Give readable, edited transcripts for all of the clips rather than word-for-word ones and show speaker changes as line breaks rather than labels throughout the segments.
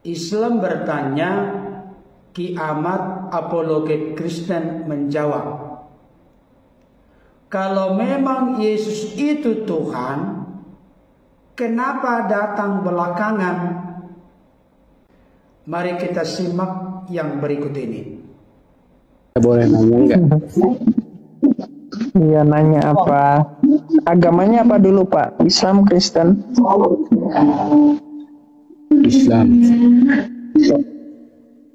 Islam bertanya, kiamat. Apologet Kristen menjawab, kalau memang Yesus itu Tuhan, kenapa datang belakangan? Mari kita simak yang berikut ini.
Boleh nanya enggak?
Iya, nanya apa? Agamanya apa dulu, Pak? Islam, Kristen?
Islam.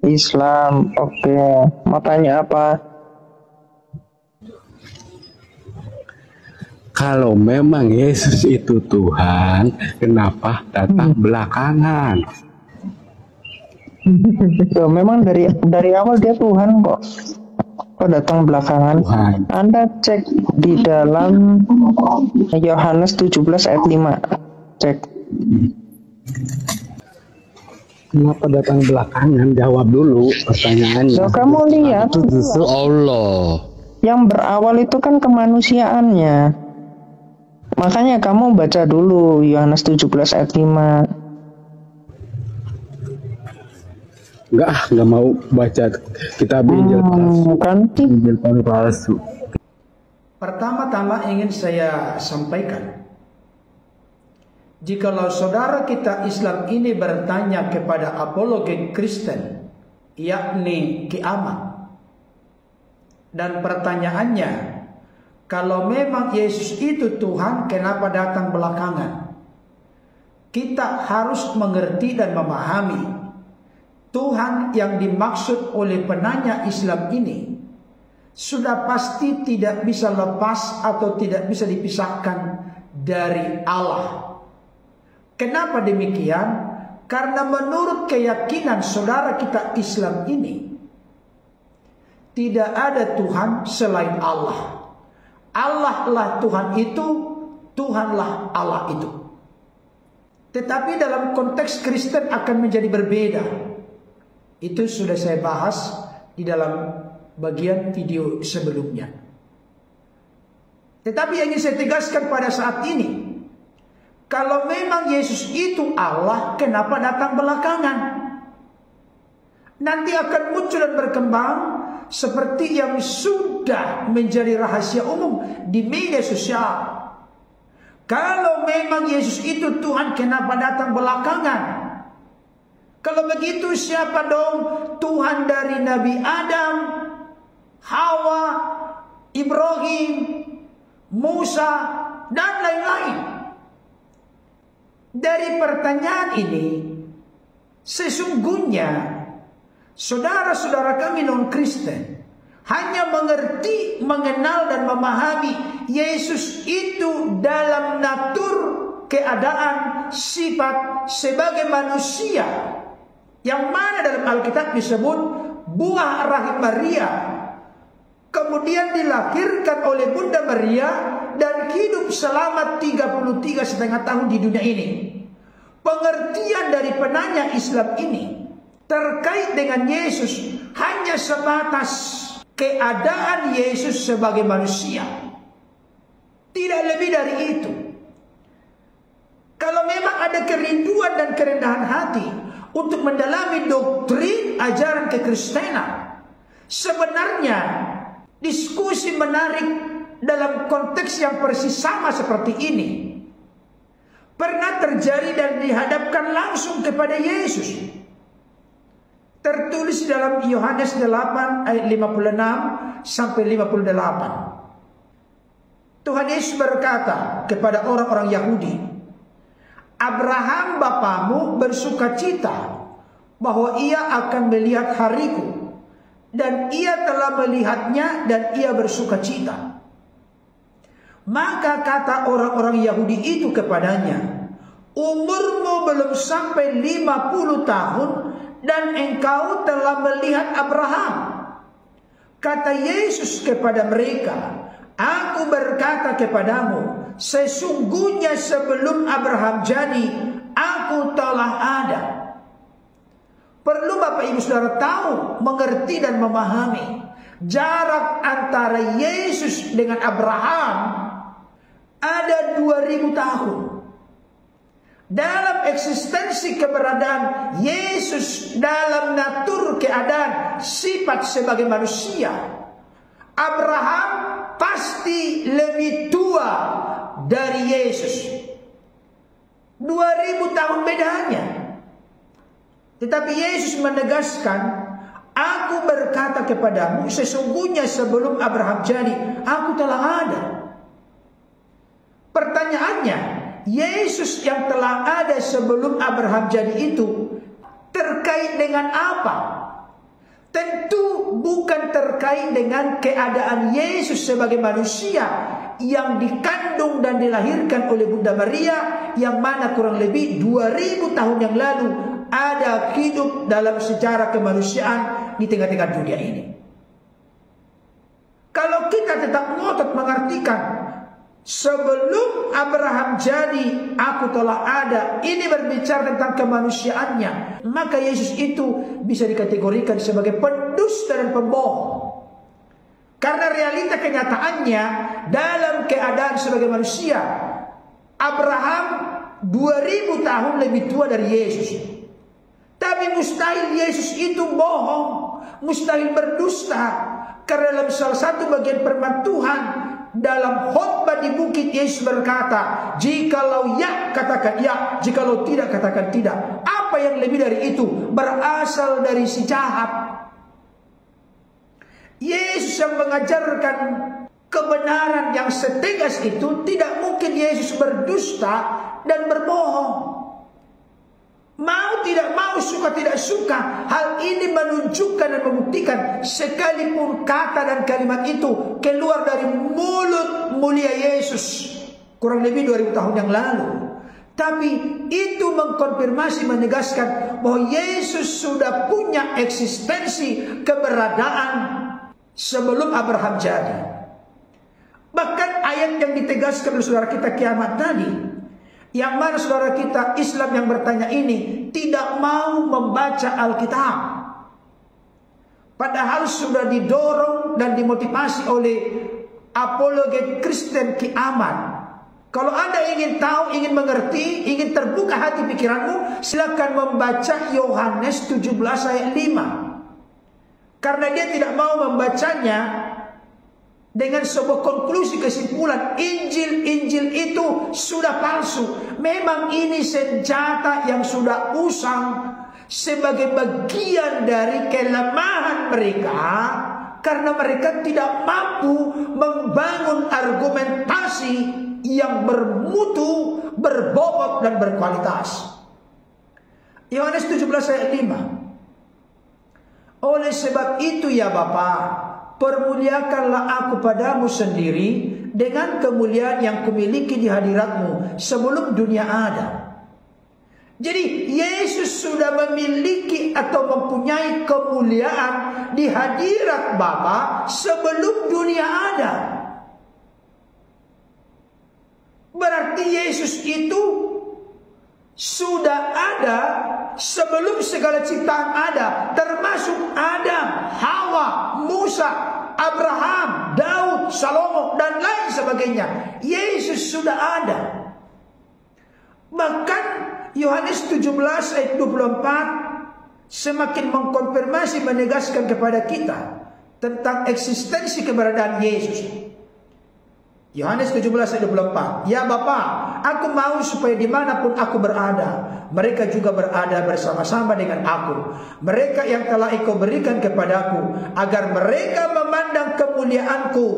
Islam, oke. Mau tanya apa?
Kalau memang Yesus itu Tuhan, kenapa datang belakangan?
Loh, memang dari awal dia Tuhan kok. Kok datang belakangan?
Tuhan.
Anda cek di dalam Yohanes 17 ayat 5. Cek.
Kenapa datang belakangan? Jawab dulu pertanyaannya.
So, kamu lihat
itu justru Allah.
yang berawal itu kan kemanusiaannya. Makanya kamu baca dulu Yohanes 17 ayat 5.
Enggak mau baca kitab Injil palsu.
Kan?
Injil palsu.
Pertama-tama ingin saya sampaikan, jikalau saudara kita Islam ini bertanya kepada apologet Kristen, yakni kiamat, dan pertanyaannya, kalau memang Yesus itu Tuhan, kenapa datang belakangan? Kita harus mengerti dan memahami, Tuhan yang dimaksud oleh penanya Islam ini sudah pasti tidak bisa lepas atau tidak bisa dipisahkan dari Allah. Kenapa demikian? Karena menurut keyakinan saudara kita Islam ini, tidak ada Tuhan selain Allah. Allah lah Tuhan itu, Tuhanlah Allah itu. Tetapi dalam konteks Kristen akan menjadi berbeda. Itu sudah saya bahas di dalam bagian video sebelumnya. Tetapi yang ingin saya tegaskan pada saat ini, kalau memang Yesus itu Allah, kenapa datang belakangan? Nanti akan muncul dan berkembang seperti yang sudah menjadi rahasia umum di media sosial. Kalau memang Yesus itu Tuhan, kenapa datang belakangan? Kalau begitu, siapa dong Tuhan dari Nabi Adam, Hawa, Ibrahim, Musa, dan lain-lain? Dari pertanyaan ini, sesungguhnya saudara-saudara kami non-Kristen hanya mengerti, mengenal, dan memahami Yesus itu dalam natur, keadaan, sifat sebagai manusia, yang mana dalam Alkitab disebut buah rahim Maria, kemudian dilahirkan oleh Bunda Maria dan hidup selama 33,5 tahun di dunia ini. Pengertian dari penanya Islam ini terkait dengan Yesus hanya sebatas keadaan Yesus sebagai manusia, tidak lebih dari itu. Kalau memang ada kerinduan dan kerendahan hati untuk mendalami doktrin ajaran kekristenan, sebenarnya diskusi menarik dalam konteks yang persis sama seperti ini pernah terjadi dan dihadapkan langsung kepada Yesus. Tertulis dalam Yohanes 8 ayat 56 sampai 58. Tuhan Yesus berkata kepada orang-orang Yahudi, Abraham bapamu bersukacita bahwa ia akan melihat hariku, dan ia telah melihatnya dan ia bersukacita. Maka kata orang-orang Yahudi itu kepadanya, umurmu belum sampai 50 tahun dan engkau telah melihat Abraham. Kata Yesus kepada mereka, aku berkata kepadamu, sesungguhnya sebelum Abraham jadi, aku telah ada. Perlu Bapak Ibu Saudara tahu, mengerti dan memahami jarak antara Yesus dengan Abraham ada 2000 tahun. dalam eksistensi keberadaan Yesus dalam natur keadaan sifat sebagai manusia, Abraham pasti lebih tua dari Yesus. 2000 tahun bedanya. Tetapi Yesus menegaskan, aku berkata kepadamu, sesungguhnya sebelum Abraham jadi, aku telah ada. Pertanyaannya, Yesus yang telah ada sebelum Abraham jadi itu terkait dengan apa? Tentu bukan terkait dengan keadaan Yesus sebagai manusia yang dikandung dan dilahirkan oleh Bunda Maria, yang mana kurang lebih 2000 tahun yang lalu ada hidup dalam sejarah kemanusiaan di tengah-tengah dunia ini. Kalau kita tetap ngotot mengartikan sebelum Abraham jadi, aku telah ada, ini berbicara tentang kemanusiaannya, maka Yesus itu bisa dikategorikan sebagai pendusta dan pembohong. Karena realita kenyataannya dalam keadaan sebagai manusia, Abraham 2000 tahun lebih tua dari Yesus. Tapi mustahil Yesus itu bohong, mustahil berdusta. Karena dalam salah satu bagian firman Tuhan dalam khotbah di bukit, Yesus berkata, jikalau ya katakan ya, jikalau tidak katakan tidak. Apa yang lebih dari itu? Berasal dari si jahat. Yesus yang mengajarkan kebenaran yang setegas itu, tidak mungkin Yesus berdusta dan berbohong. Mau tidak mau, suka tidak suka, hal ini menunjukkan dan membuktikan sekalipun kata dan kalimat itu keluar dari mulut mulia Yesus kurang lebih 2000 tahun yang lalu, tapi itu mengkonfirmasi, menegaskan bahwa Yesus sudah punya eksistensi keberadaan sebelum Abraham jadi. Bahkan ayat yang ditegaskan oleh saudara kita Kiamat tadi, yang mana saudara kita Islam yang bertanya ini tidak mau membaca Alkitab, padahal sudah didorong dan dimotivasi oleh apologet Kristen Kiamat. Kalau Anda ingin tahu, ingin mengerti, ingin terbuka hati pikiranmu, silakan membaca Yohanes 17 ayat 5. Karena dia tidak mau membacanya dengan sebuah konklusi kesimpulan Injil itu sudah palsu. Memang ini senjata yang sudah usang sebagai bagian dari kelemahan mereka, karena mereka tidak mampu membangun argumentasi yang bermutu, berbobot dan berkualitas. Yohanes 17 ayat 5. Oleh sebab itu ya Bapa, permuliakanlah aku padamu sendiri dengan kemuliaan yang kumiliki di hadiratmu sebelum dunia ada. Jadi Yesus sudah memiliki atau mempunyai kemuliaan di hadirat Bapa sebelum dunia ada. Berarti Yesus itu sudah ada sebelum segala ciptaan ada, termasuk Adam, Hawa, Musa, Abraham, Daud, Salomo, dan lain sebagainya. Yesus sudah ada. Bahkan Yohanes 17 ayat 24 semakin mengkonfirmasi, menegaskan kepada kita tentang eksistensi keberadaan Yesus. Yohanes 17 ayat 24. Ya Bapa, aku mau supaya dimanapun aku berada, mereka juga berada bersama-sama dengan aku. Mereka yang telah Engkau berikan kepadaku, agar mereka memandang kemuliaanku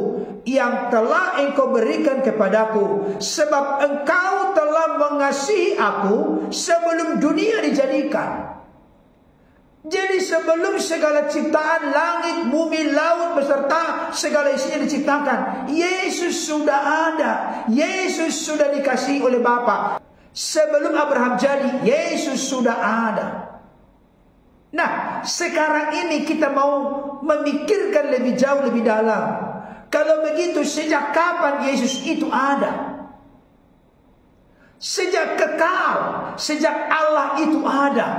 yang telah Engkau berikan kepadaku. Sebab Engkau telah mengasihi aku sebelum dunia dijadikan. Jadi sebelum segala ciptaan langit, bumi, laut beserta segala isinya diciptakan, Yesus sudah ada. Yesus sudah dikasihi oleh Bapa. Sebelum Abraham jadi, Yesus sudah ada. Nah, sekarang ini kita mau memikirkan lebih jauh, lebih dalam. Kalau begitu, sejak kapan Yesus itu ada? Sejak kekal, sejak Allah itu ada.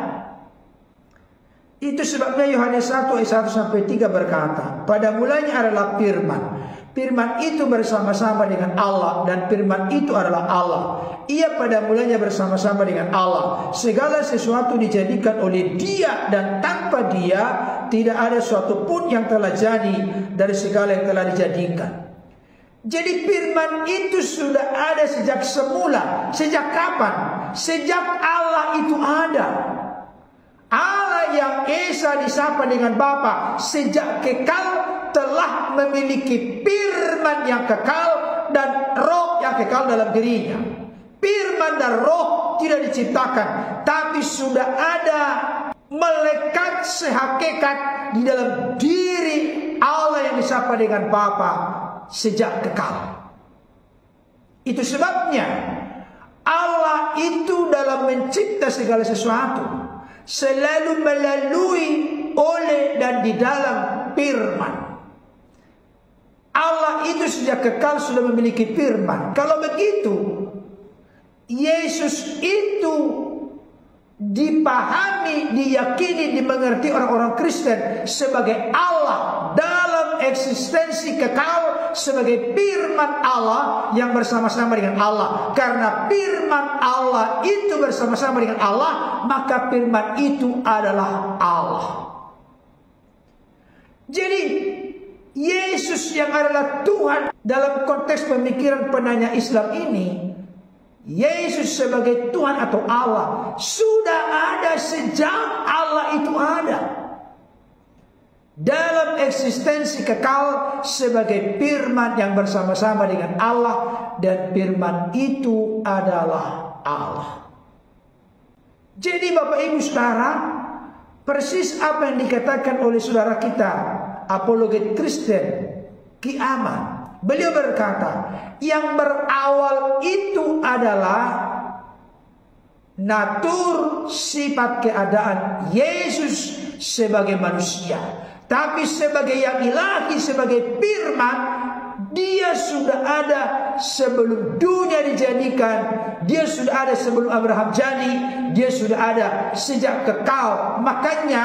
Itu sebabnya Yohanes 1 ayat 1 sampai 3 berkata, pada mulanya adalah firman. Firman itu bersama-sama dengan Allah, dan firman itu adalah Allah. Ia pada mulanya bersama-sama dengan Allah. Segala sesuatu dijadikan oleh Dia, dan tanpa Dia tidak ada suatu pun yang telah jadi dari segala yang telah dijadikan. Jadi firman itu sudah ada sejak semula. Sejak kapan? Sejak Allah itu ada. Allah yang Esa disapa dengan Bapa sejak kekal telah memiliki firman yang kekal dan roh yang kekal dalam dirinya. Firman dan roh tidak diciptakan, tapi sudah ada melekat sehakikat di dalam diri Allah yang disapa dengan Bapa sejak kekal. Itu sebabnya Allah itu dalam mencipta segala sesuatu selalu melalui, oleh, dan di dalam firman. Allah itu sejak kekal sudah memiliki firman. Kalau begitu, Yesus itu dipahami, diyakini, dimengerti orang-orang Kristen sebagai Allah dalam eksistensi kekal, sebagai firman Allah yang bersama-sama dengan Allah. Karena firman Allah itu bersama-sama dengan Allah, maka firman itu adalah Allah. Jadi Yesus yang adalah Tuhan dalam konteks pemikiran penanya Islam ini, Yesus sebagai Tuhan atau Allah sudah ada sejak Allah itu ada. Dalam eksistensi kekal sebagai firman yang bersama-sama dengan Allah, dan firman itu adalah Allah. Jadi Bapak Ibu saudara, persis apa yang dikatakan oleh saudara kita apologet Kristen Ki Aman. Beliau berkata, yang berawal itu adalah natur, sifat, keadaan Yesus sebagai manusia. Tapi sebagai yang ilahi, sebagai firman, Dia sudah ada sebelum dunia dijadikan. Dia sudah ada sebelum Abraham jadi. Dia sudah ada sejak kekal. Makanya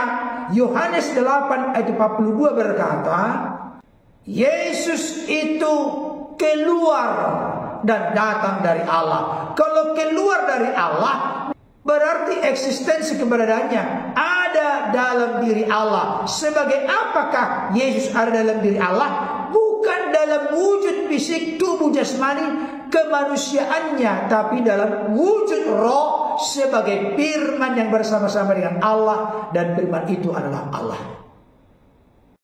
Yohanes 8 ayat 42 berkata, Yesus itu keluar dan datang dari Allah. Kalau keluar dari Allah, berarti eksistensi keberadaannya ada dalam diri Allah. Sebagai apakah Yesus ada dalam diri Allah? Bukan dalam wujud fisik tubuh jasmani kemanusiaannya, tapi dalam wujud roh sebagai firman yang bersama-sama dengan Allah, dan firman itu adalah Allah.